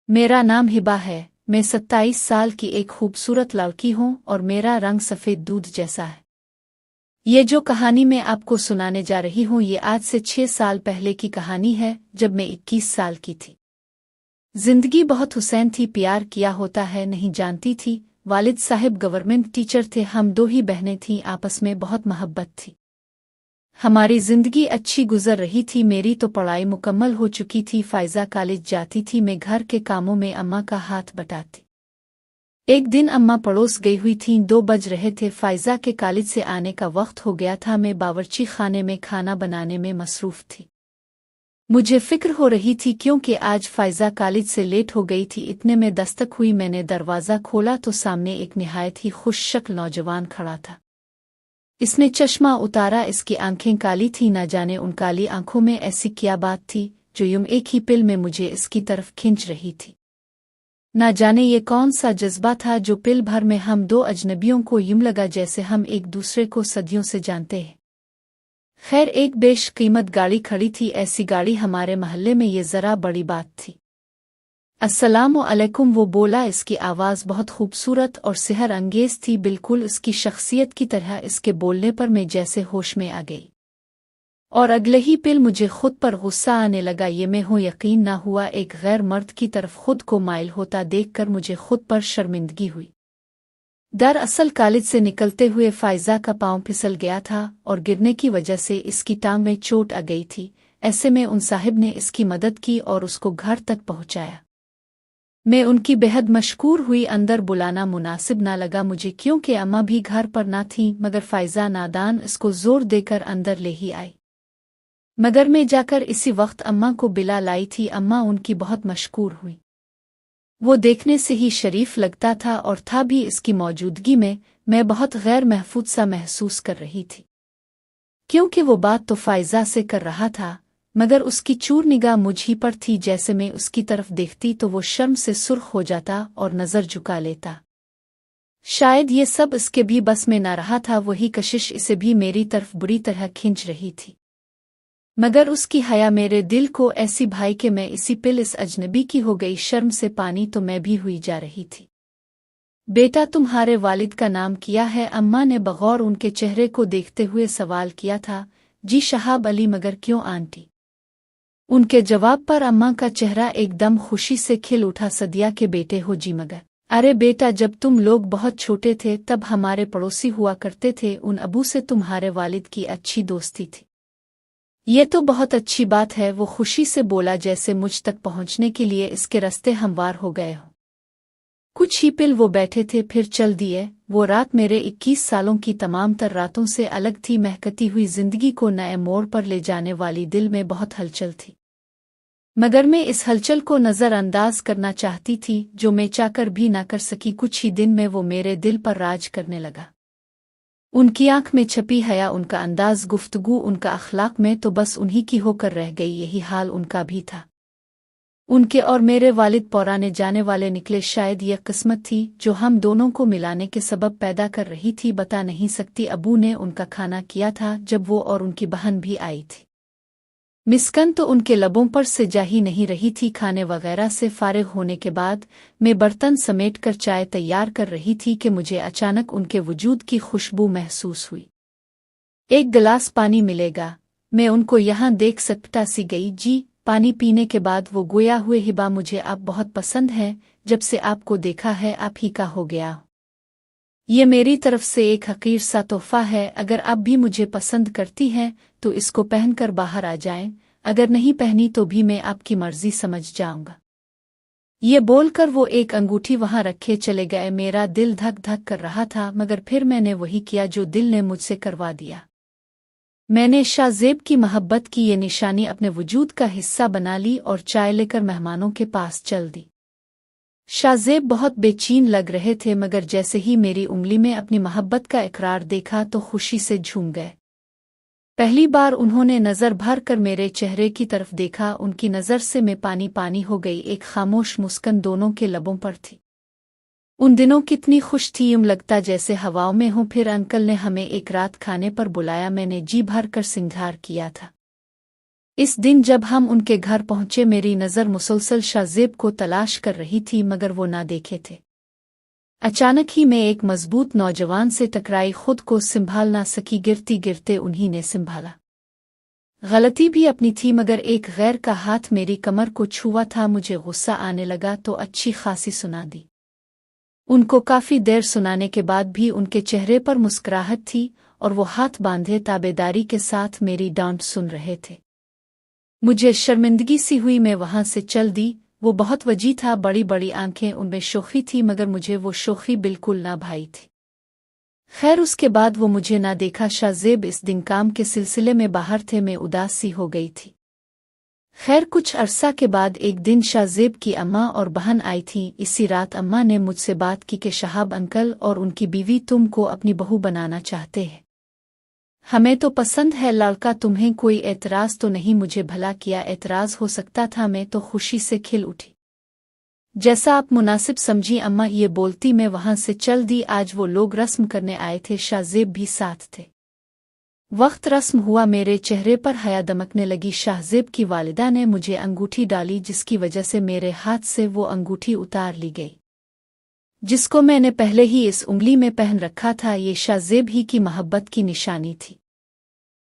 मेरा नाम हिबा है। मैं 27 साल की एक खूबसूरत लड़की हूँ और मेरा रंग सफ़ेद दूध जैसा है। ये जो कहानी मैं आपको सुनाने जा रही हूँ ये आज से 6 साल पहले की कहानी है, जब मैं 21 साल की थी। जिंदगी बहुत हुसैन थी, प्यार किया होता है नहीं जानती थी। वालिद साहब गवर्नमेंट टीचर थे, हम दो ही बहनें थीं, आपस में बहुत मोहब्बत थी। हमारी जिंदगी अच्छी गुजर रही थी। मेरी तो पढ़ाई मुकम्मल हो चुकी थी, फायजा कॉलेज जाती थी, मैं घर के कामों में अम्मा का हाथ बटाती। एक दिन अम्मा पड़ोस गई हुई थीं, 2 बज रहे थे, फायजा के कॉलेज से आने का वक्त हो गया था। मैं बावर्ची खाने में खाना बनाने में मसरूफ थी। मुझे फिक्र हो रही थी क्योंकि आज फायजा कॉलेज से लेट हो गई थी। इतने में दस्तक हुई, मैंने दरवाज़ा खोला तो सामने एक निहायत ही खुश शक्ल नौजवान खड़ा था। इसने चश्मा उतारा, इसकी आंखें काली थीं, न जाने उन काली आंखों में ऐसी क्या बात थी जो यूं एक ही पिल में मुझे इसकी तरफ खींच रही थी। न जाने ये कौन सा जज्बा था जो पिल भर में हम दो अजनबियों को यूं लगा जैसे हम एक दूसरे को सदियों से जानते हैं। खैर, एक बेशकीमत गाड़ी खड़ी थी, ऐसी गाड़ी हमारे मोहल्ले में ये जरा बड़ी बात थी। अस्सलामु अलैकुम, वो बोला। इसकी आवाज़ बहुत खूबसूरत और सिहर अंगेज थी, बिल्कुल उसकी शख्सियत की तरह। इसके बोलने पर मैं जैसे होश में आ गई और अगले ही पिल मुझे खुद पर गुस्सा आने लगा। ये मैं हूँ, यकीन ना हुआ। एक गैर मर्द की तरफ खुद को माइल होता देखकर मुझे खुद पर शर्मिंदगी हुई। दरअसल कॉलेज से निकलते हुए फायजा का पांव फिसल गया था और गिरने की वजह से इसकी टांग में चोट आ गई थी। ऐसे में उन साहिब ने इसकी मदद की और उसको घर तक पहुंचाया। मैं उनकी बेहद मशकूर हुई। अंदर बुलाना मुनासिब ना लगा मुझे क्योंकि अम्मा भी घर पर ना थीं, मगर फायजा नादान इसको जोर देकर अंदर ले ही आई। मगर मैं जाकर इसी वक्त अम्मा को बिला लाई थी। अम्मा उनकी बहुत मशकूर हुई। वो देखने से ही शरीफ लगता था और था भी इसकी मौजूदगी में मैं बहुत गैर महफूज सा महसूस कर रही थी, क्योंकि वो बात तो फायजा से कर रहा था, मगर उसकी चूर निगाह मुझ ही पर थी। जैसे मैं उसकी तरफ देखती तो वो शर्म से सुर्ख हो जाता और नज़र झुका लेता। शायद ये सब इसके भी बस में ना रहा था, वही कशिश इसे भी मेरी तरफ बुरी तरह खींच रही थी। मगर उसकी हया मेरे दिल को ऐसी भाई कि मैं इसी पिल इस अजनबी की हो गई। शर्म से पानी तो मैं भी हुई जा रही थी। बेटा, तुम्हारे वालिद का नाम किया है? अम्मा ने बगौर उनके चेहरे को देखते हुए सवाल किया था। जी शहाब अली। मगर क्यों आंटी? उनके जवाब पर अम्मा का चेहरा एकदम खुशी से खिल उठा। सदिया के बेटे हो जी? मगर अरे बेटा, जब तुम लोग बहुत छोटे थे तब हमारे पड़ोसी हुआ करते थे, उन अबू से तुम्हारे वालिद की अच्छी दोस्ती थी। ये तो बहुत अच्छी बात है, वो खुशी से बोला, जैसे मुझ तक पहुंचने के लिए इसके रास्ते हमवार हो गए हो। कुछ ही पिल वो बैठे थे, फिर चल दिए। वो रात मेरे 21 सालों की तमाम तर रातों से अलग थी। महकती हुई जिंदगी को नए मोड़ पर ले जाने वाली दिल में बहुत हलचल थी, मगर मैं इस हलचल को नज़रअंदाज करना चाहती थी, जो मैं चाहकर भी ना कर सकी। कुछ ही दिन में वो मेरे दिल पर राज करने लगा। उनकी आंख में छपी हया, उनका अंदाज गुफ्तगू, उनका अखलाक में तो बस उन्हीं की होकर रह गई। यही हाल उनका भी था। उनके और मेरे वालिद पौराने जाने वाले निकले। शायद यह किस्मत थी जो हम दोनों को मिलाने के सबब पैदा कर रही थी, बता नहीं सकती। अबू ने उनका खाना किया था जब वो और उनकी बहन भी आई थी। मिस्कन तो उनके लबों पर से जा ही नहीं रही थी। खाने वगैरह से फारिग होने के बाद मैं बर्तन समेट कर चाय तैयार कर रही थी कि मुझे अचानक उनके वजूद की खुशबू महसूस हुई। एक गिलास पानी मिलेगा? मैं उनको यहाँ देख सकता सी गई। जी। पानी पीने के बाद वो गोया हुए, हिबा मुझे आप बहुत पसंद हैं, जब से आपको देखा है आप ही का हो गया। ये मेरी तरफ से एक हकीर सा तोहफा है। अगर आप भी मुझे पसंद करती हैं तो इसको पहनकर बाहर आ जाएं, अगर नहीं पहनी तो भी मैं आपकी मर्जी समझ जाऊंगा। ये बोलकर वो एक अंगूठी वहां रखे चले गए। मेरा दिल धक धक कर रहा था, मगर फिर मैंने वही किया जो दिल ने मुझसे करवा दिया। मैंने शाहजेब की मोहब्बत की ये निशानी अपने वजूद का हिस्सा बना ली और चाय लेकर मेहमानों के पास चल दी। शाहजेब बहुत बेचैन लग रहे थे, मगर जैसे ही मेरी उंगली में अपनी मोहब्बत का इकरार देखा तो खुशी से झूम गए। पहली बार उन्होंने नज़र भर कर मेरे चेहरे की तरफ देखा। उनकी नज़र से मैं पानी पानी हो गई। एक खामोश मुस्कान दोनों के लबों पर थी। उन दिनों कितनी खुश थी, यूं लगता जैसे हवाओं में हूँ। फिर अंकल ने हमें एक रात खाने पर बुलाया। मैंने जी भर कर सिंगार किया था। इस दिन जब हम उनके घर पहुंचे मेरी नज़र मुसलसल शाज़ेब को तलाश कर रही थी मगर वो ना देखे थे। अचानक ही मैं एक मजबूत नौजवान से टकराई, खुद को संभाल ना सकी, गिरती गिरते उन्हीं ने संभाला। गलती भी अपनी थी मगर एक गैर का हाथ मेरी कमर को छुआ था। मुझे गुस्सा आने लगा तो अच्छी खासी सुना दी। उनको काफ़ी देर सुनाने के बाद भी उनके चेहरे पर मुस्कुराहट थी और वो हाथ बांधे ताबेदारी के साथ मेरी डांट सुन रहे थे। मुझे शर्मिंदगी सी हुई, मैं वहां से चल दी। वो बहुत वजी था, बड़ी बड़ी आंखें, उनमें शोखी थी मगर मुझे वो शोखी बिल्कुल ना भाई थी। खैर उसके बाद वो मुझे ना देखा। शाज़ेब इस दिन काम के सिलसिले में बाहर थे, मैं उदास सी हो गई थी। खैर कुछ अरसा के बाद एक दिन शाज़ेब की अम्मा और बहन आई थीं। इसी रात अम्मा ने मुझसे बात की कि शहाब अंकल और उनकी बीवी तुमको अपनी बहू बनाना चाहते हैं। हमें तो पसंद है लड़का, तुम्हें कोई एतराज़ तो नहीं? मुझे भला क्या एतराज़ हो सकता था, मैं तो खुशी से खिल उठी। जैसा आप मुनासिब समझी अम्मा, ये बोलती मैं वहां से चल दी। आज वो लोग रस्म करने आए थे, शाज़ेब भी साथ थे। वक्त रस्म हुआ, मेरे चेहरे पर हया दमकने लगी। शाहज़ेब की वालिदा ने मुझे अंगूठी डाली जिसकी वजह से मेरे हाथ से वो अंगूठी उतार ली गई, जिसको मैंने पहले ही इस उंगली में पहन रखा था। ये शाज़ेब ही की मोहब्बत की निशानी थी।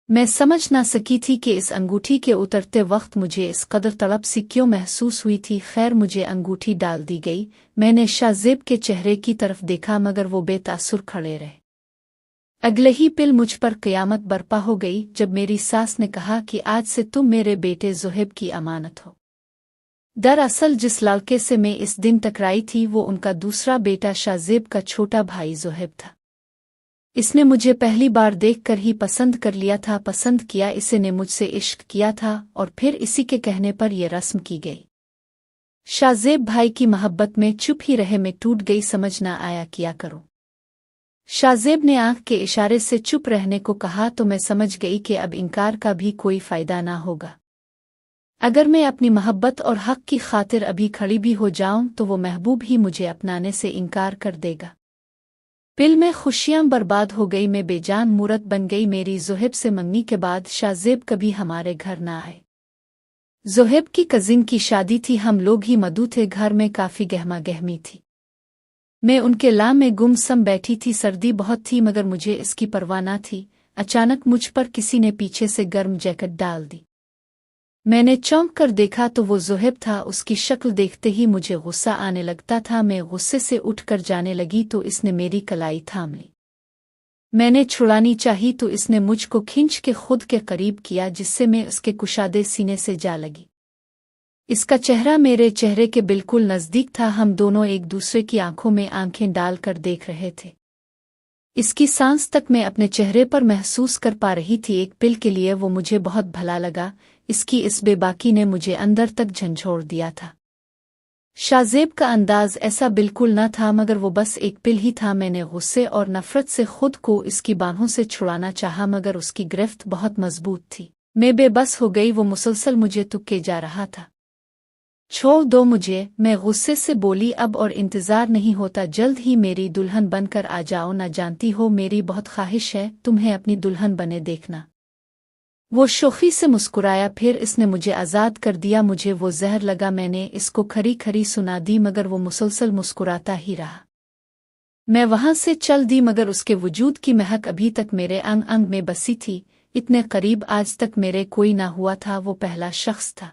मैं समझ ना सकी थी कि इस अंगूठी के उतरते वक्त मुझे इस कदर तड़प सी क्यों महसूस हुई थी। खैर मुझे अंगूठी डाल दी गई। मैंने शाज़ेब के चेहरे की तरफ देखा मगर वो बेतासुर खड़े रहे। अगले ही पिल मुझ पर क़यामत बरपा हो गई जब मेरी सास ने कहा कि आज से तुम मेरे बेटे ज़ुहैब की अमानत हो। दरअसल जिस लड़के से मैं इस दिन टकराई थी वो उनका दूसरा बेटा शाज़ेब का छोटा भाई ज़ुहैब था। इसने मुझे पहली बार देखकर ही पसंद कर लिया था। पसंद किया, इसे ने मुझसे इश्क किया था और फिर इसी के कहने पर यह रस्म की गई। शाज़ेब भाई की मोहब्बत में चुप ही रहे, मैं टूट गई, समझ ना आया क्या करूं। शाज़ेब ने आंख के इशारे से चुप रहने को कहा तो मैं समझ गई कि अब इनकार का भी कोई फ़ायदा ना होगा। अगर मैं अपनी मोहब्बत और हक की खातिर अभी खड़ी भी हो जाऊं तो वो महबूब ही मुझे अपनाने से इनकार कर देगा। पिल में खुशियां बर्बाद हो गई, मैं बेजान मूरत बन गई। मेरी ज़ुहैब से मंगनी के बाद शाज़ेब कभी हमारे घर ना आए। ज़ुहैब की कजिन की शादी थी, हम लोग ही मदऊ थे, घर में काफ़ी गहमा गहमी थी। मैं उनके लाम में गुमसम बैठी थी। सर्दी बहुत थी मगर मुझे इसकी परवाह ना थी। अचानक मुझ पर किसी ने पीछे से गर्म जैकेट डाल दी। मैंने चौंक कर देखा तो वो ज़ुहैब था। उसकी शक्ल देखते ही मुझे गुस्सा आने लगता था। मैं गुस्से से उठकर जाने लगी तो इसने मेरी कलाई थाम ली। मैंने छुड़ानी चाही तो इसने मुझको खींच के खुद के करीब किया जिससे मैं उसके कुशादे सीने से जा लगी। इसका चेहरा मेरे चेहरे के बिल्कुल नज़दीक था। हम दोनों एक दूसरे की आंखों में आंखें डालकर देख रहे थे। इसकी सांस तक मैं अपने चेहरे पर महसूस कर पा रही थी। एक पिल के लिए वो मुझे बहुत भला लगा। इसकी इस बेबाकी ने मुझे अंदर तक झंझोड़ दिया था। शाज़ेब का अंदाज ऐसा बिल्कुल न था मगर वो बस एक पिल ही था। मैंने गुस्से और नफरत से खुद को इसकी बाहों से छुड़ाना चाहा मगर उसकी गिरफ्त बहुत मजबूत थी। मैं बेबस हो गई, वो मुसलसल मुझे तुक्के जा रहा था। छोड़ दो मुझे, मैं गुस्से से बोली। अब और इंतज़ार नहीं होता, जल्द ही मेरी दुल्हन बनकर आ जाओ। न जानती हो मेरी बहुत ख्वाहिश है तुम्हें अपनी दुल्हन बने देखना। वो शोखी से मुस्कुराया, फिर इसने मुझे आज़ाद कर दिया। मुझे वो जहर लगा। मैंने इसको खरी खरी सुना दी मगर वो मुसलसल मुस्कुराता ही रहा। मैं वहां से चल दी मगर उसके वजूद की महक अभी तक मेरे अंग अंग में बसी थी। इतने करीब आज तक मेरे कोई ना हुआ था, वो पहला शख्स था।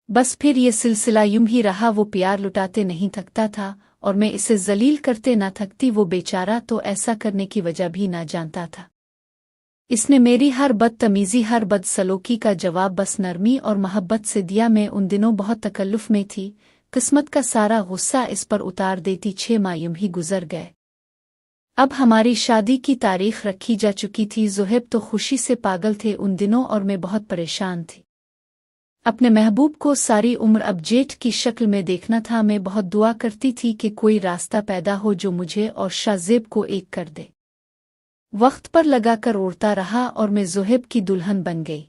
बस फिर ये सिलसिला यूं ही रहा। वो प्यार लुटाते नहीं थकता था और मैं इसे जलील करते ना थकती। वो बेचारा तो ऐसा करने की वजह भी ना जानता था। इसने मेरी हर बदतमीज़ी, हर बदसलूकी का जवाब बस नरमी और मोहब्बत से दिया। मैं उन दिनों बहुत तकल्लुफ़ में थी, किस्मत का सारा गुस्सा इस पर उतार देती। 6 माह यूं ही गुजर गए। अब हमारी शादी की तारीख रखी जा चुकी थी। ज़ुहैब तो खुशी से पागल थे उन दिनों और मैं बहुत परेशान थी। अपने महबूब को सारी उम्र अब जेठ की शक्ल में देखना था। मैं बहुत दुआ करती थी कि कोई रास्ता पैदा हो जो मुझे और शाज़ेब को एक कर दे। वक्त पर लगाकर उड़ता रहा और मैं ज़ुहैब की दुल्हन बन गई।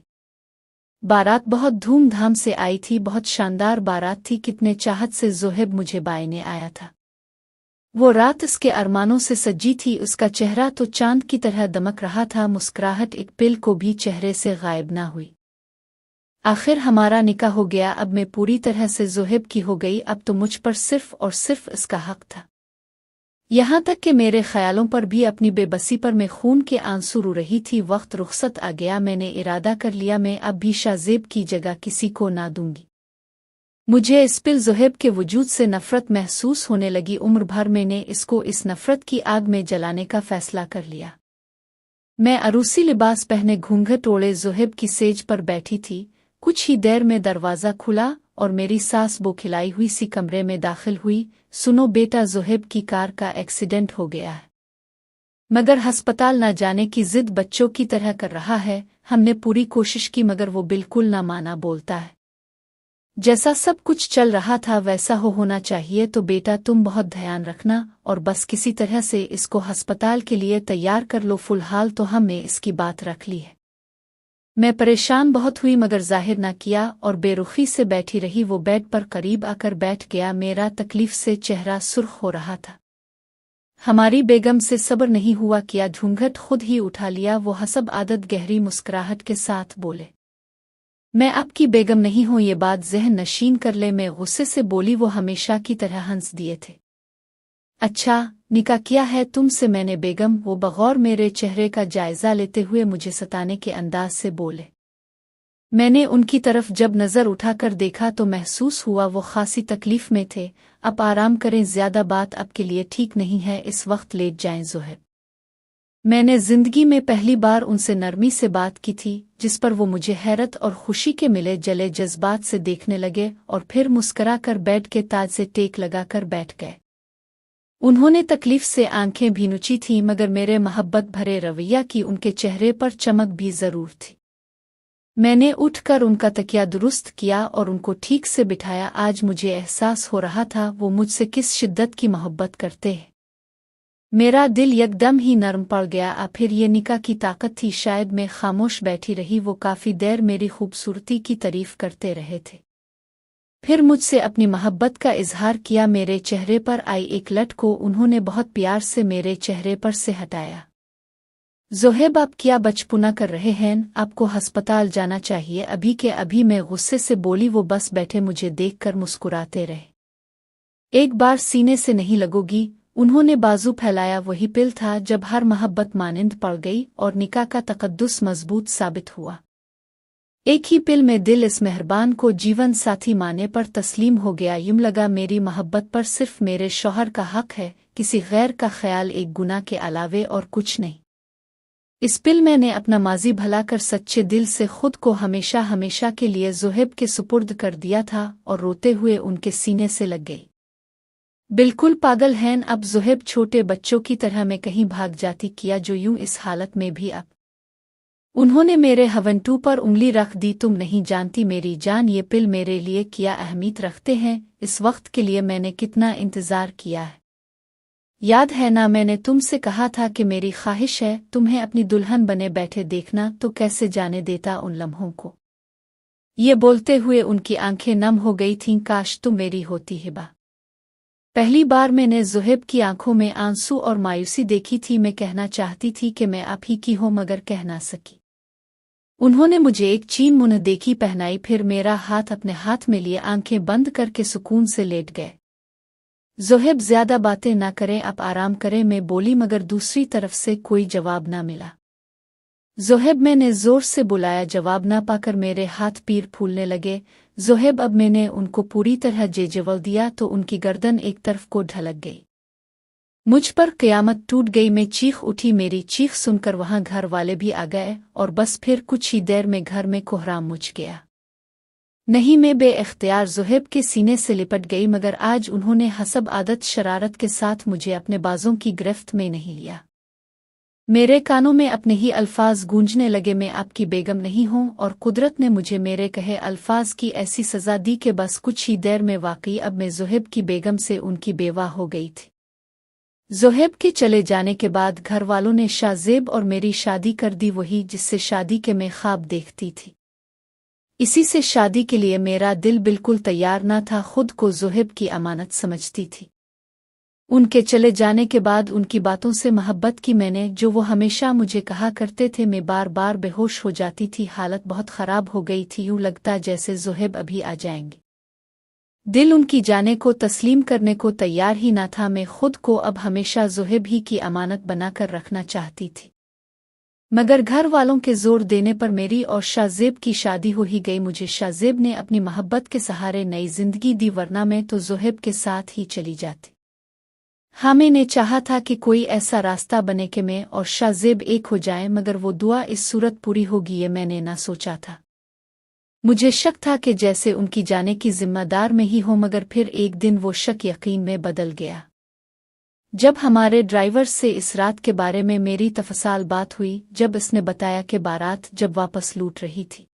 बारात बहुत धूमधाम से आई थी, बहुत शानदार बारात थी। कितने चाहत से ज़ुहैब मुझे बायने आया था। वो रात इसके अरमानों से सजी थी। उसका चेहरा तो चांद की तरह दमक रहा था। मुस्कुराहट एक पिल को भी चेहरे से गायब ना हुई। आखिर हमारा निकाह हो गया। अब मैं पूरी तरह से ज़ोहैब की हो गई। अब तो मुझ पर सिर्फ और सिर्फ इसका हक था। यहाँ तक कि मेरे ख्यालों पर भी, अपनी बेबसी पर मैं खून के आंसू रो रही थी। वक्त रुखसत आ गया। मैंने इरादा कर लिया, मैं अब भी शाज़ेब की जगह किसी को ना दूंगी। मुझे इस पिल ज़ोहैब के वजूद से नफ़रत महसूस होने लगी। उम्र भर मैंने इसको इस नफ़रत की आग में जलाने का फ़ैसला कर लिया। मैं अरूसी लिबास पहने घूंघट ओढ़े ज़ोहैब की सेज पर बैठी थी। कुछ ही देर में दरवाज़ा खुला और मेरी सास बौखिलाई हुई सी कमरे में दाखिल हुई। सुनो बेटा, ज़ोहैब की कार का एक्सीडेंट हो गया है, मगर अस्पताल न जाने की जिद बच्चों की तरह कर रहा है। हमने पूरी कोशिश की मगर वो बिल्कुल ना माना। बोलता है जैसा सब कुछ चल रहा था वैसा होना चाहिए। तो बेटा तुम बहुत ध्यान रखना और बस किसी तरह से इसको अस्पताल के लिए तैयार कर लो। फिलहाल तो हमने इसकी बात रख ली है। मैं परेशान बहुत हुई मगर जाहिर न किया और बेरुखी से बैठी रही। वो बेड पर करीब आकर बैठ गया। मेरा तकलीफ से चेहरा सुर्ख हो रहा था। हमारी बेगम से सब्र नहीं हुआ, किया घूंघट खुद ही उठा लिया। वो हसब आदत गहरी मुस्कुराहट के साथ बोले, मैं आपकी बेगम नहीं हूं, ये बात ज़हन नशीन कर ले। मैं गुस्से से बोली, वो हमेशा की तरह हंस दिए थे। अच्छा, निकाह किया है तुमसे? मैंने बेगम। वो बगौर मेरे चेहरे का जायजा लेते हुए मुझे सताने के अंदाज से बोले। मैंने उनकी तरफ जब नज़र उठाकर देखा तो महसूस हुआ वो खासी तकलीफ में थे। अब आराम करें, ज़्यादा बात आपके लिए ठीक नहीं है, इस वक्त लेट जाएं ज़ोहैब। मैंने जिंदगी में पहली बार उनसे नरमी से बात की थी, जिस पर वो मुझे हैरत और खुशी के मिले जले जज्बात से देखने लगे और फिर मुस्करा कर बेड के ताज से टेक लगाकर बैठ गए। उन्होंने तकलीफ से आंखें भी नुची थीं मगर मेरे मोहब्बत भरे रवैया की उनके चेहरे पर चमक भी जरूर थी। मैंने उठकर उनका तकिया दुरुस्त किया और उनको ठीक से बिठाया। आज मुझे एहसास हो रहा था वो मुझसे किस शिद्दत की मोहब्बत करते हैं। मेरा दिल यकदम ही नरम पड़ गया। फिर ये निकाह की ताकत थी। शायद मैं खामोश बैठी रही। वो काफ़ी देर मेरी खूबसूरती की तारीफ करते रहे थे। फिर मुझसे अपनी मोहब्बत का इजहार किया। मेरे चेहरे पर आई एक लट को उन्होंने बहुत प्यार से मेरे चेहरे पर से हटाया। ज़ोहैब, आप क्या बचपुना कर रहे हैं? आपको अस्पताल जाना चाहिए अभी के अभी। मैं गुस्से से बोली। वो बस बैठे मुझे देखकर मुस्कुराते रहे। एक बार सीने से नहीं लगोगी? उन्होंने बाजू फैलाया। वही पिल था जब हर मोहब्बत मानिंद पड़ गई और निकाह का तकद्दुस मजबूत साबित हुआ। एक ही पिल में दिल इस मेहरबान को जीवन साथी माने पर तस्लीम हो गया। यूं लगा मेरी मोहब्बत पर सिर्फ मेरे शौहर का हक है, किसी गैर का ख्याल एक गुनाह के अलावे और कुछ नहीं। इस पिल मैंने अपना माजी भला कर सच्चे दिल से खुद को हमेशा हमेशा के लिए ज़ोहैब के सुपुर्द कर दिया था और रोते हुए उनके सीने से लग गई। बिल्कुल पागल हैं अब ज़ोहैब, छोटे बच्चों की तरह मैं कहीं भाग जाती किया जो यूं इस हालत में भी। अब उन्होंने मेरे हवंटू पर उंगली रख दी। तुम नहीं जानती मेरी जान, ये पिल मेरे लिए क्या अहमियत रखते हैं। इस वक्त के लिए मैंने कितना इंतज़ार किया है। याद है ना, मैंने तुमसे कहा था कि मेरी ख्वाहिश है तुम्हें अपनी दुल्हन बने बैठे देखना, तो कैसे जाने देता उन लम्हों को। ये बोलते हुए उनकी आंखें नम हो गई थीं। काश तुम मेरी होती हिबा। पहली बार मैंने ज़ोहैब की आंखों में आंसू और मायूसी देखी थी। मैं कहना चाहती थी कि मैं आप ही की हूँ मगर कह ना सकी। उन्होंने मुझे एक चीन मुन्ह देखी पहनाई, फिर मेरा हाथ अपने हाथ में लिए आंखें बंद करके सुकून से लेट गए। ज़ोहैब, ज्यादा बातें ना करें, आप आराम करें, मैं बोली मगर दूसरी तरफ से कोई जवाब ना मिला। ज़ोहैब, मैंने जोर से बुलाया। जवाब ना पाकर मेरे हाथ पीर फूलने लगे। ज़ोहैब, अब मैंने उनको पूरी तरह जेजवल दिया तो उनकी गर्दन एक तरफ को ढलक गई। मुझ पर क़यामत टूट गई। मैं चीख उठी। मेरी चीख सुनकर वहां घर वाले भी आ गए और बस फिर कुछ ही देर में घर में कोहराम मच गया। नहीं, मैं बे-इख्तियार ज़ोहैब के सीने से लिपट गई मगर आज उन्होंने हसब आदत शरारत के साथ मुझे अपने बाजों की गिरफ्त में नहीं लिया। मेरे कानों में अपने ही अल्फाज गूंजने लगे, मैं आपकी बेगम नहीं हूँ और कुदरत ने मुझे मेरे कहे अल्फाज की ऐसी सज़ा दी कि बस कुछ ही देर में वाकई अब मैं ज़ोहैब की बेगम से उनकी बेवा हो गई थी। ज़ोहैब के चले जाने के बाद घर वालों ने शाज़ेब और मेरी शादी कर दी, वही जिससे शादी के मैं ख्वाब देखती थी। इसी से शादी के लिए मेरा दिल बिल्कुल तैयार न था। खुद को ज़ोहैब की अमानत समझती थी। उनके चले जाने के बाद उनकी बातों से मोहब्बत की मैंने, जो वो हमेशा मुझे कहा करते थे। मैं बार बार बेहोश हो जाती थी, हालत बहुत ख़राब हो गई थी, यूँ लगता जैसे ज़ोहेब अभी आ जाएंगे। दिल उनकी जाने को तस्लीम करने को तैयार ही ना था। मैं खुद को अब हमेशा ज़ोहेब ही की अमानत बनाकर रखना चाहती थी, मगर घर वालों के जोर देने पर मेरी और शाहजेब की शादी हो ही गई। मुझे शाहजेब ने अपनी मोहब्बत के सहारे नई जिंदगी दी, वरना मैं तो ज़ोहेब के साथ ही चली जाती। हाँ, मैंने चाहा था कि कोई ऐसा रास्ता बने कि मैं और शाहजेब एक हो जाएं, मगर वो दुआ इस सूरत पूरी होगी ये मैंने ना सोचा था। मुझे शक था कि जैसे उनकी जाने की जिम्मेदार मैं ही हूँ, मगर फिर एक दिन वो शक यकीन में बदल गया जब हमारे ड्राइवर से इस रात के बारे में मेरी तफसाल बात हुई। जब इसने बताया कि बारात जब वापस लूट रही थी,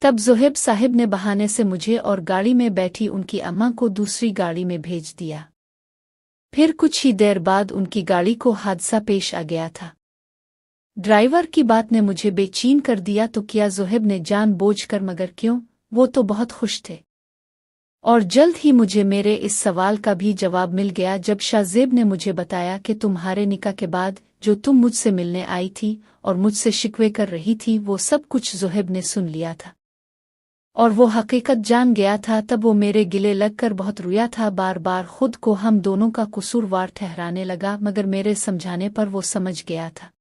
तब ज़ोहेब साहिब ने बहाने से मुझे और गाड़ी में बैठी उनकी अम्मा को दूसरी गाड़ी में भेज दिया। फिर कुछ ही देर बाद उनकी गाड़ी को हादसा पेश आ गया था। ड्राइवर की बात ने मुझे बेचैन कर दिया। तो किया ज़ोहेब ने जानबूझकर, मगर क्यों? वो तो बहुत खुश थे। और जल्द ही मुझे मेरे इस सवाल का भी जवाब मिल गया जब शाहजेब ने मुझे बताया कि तुम्हारे निकाह के बाद जो तुम मुझसे मिलने आई थी और मुझसे शिकवे कर रही थी, वो सब कुछ ज़ोहेब ने सुन लिया था और वो हकीकत जान गया था। तब वो मेरे गिले लगकर बहुत रोया था, बार बार खुद को हम दोनों का कसूरवार ठहराने लगा, मगर मेरे समझाने पर वो समझ गया था।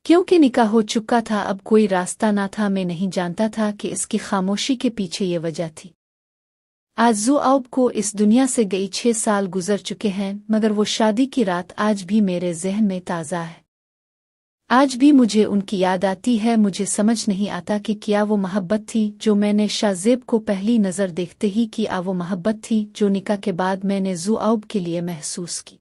क्योंकि निकाह हो चुका था, अब कोई रास्ता ना था। मैं नहीं जानता था कि इसकी खामोशी के पीछे ये वजह थी। आज ज़ुआब को इस दुनिया से गई 6 साल गुजर चुके हैं, मगर वो शादी की रात आज भी मेरे ज़हन में ताज़ा है। आज भी मुझे उनकी याद आती है। मुझे समझ नहीं आता कि क्या वो मोहब्बत थी जो मैंने शाहजेब को पहली नज़र देखते ही की, वो मोहब्बत थी जो निकाह के बाद मैंने ज़ुआब के लिए महसूस की।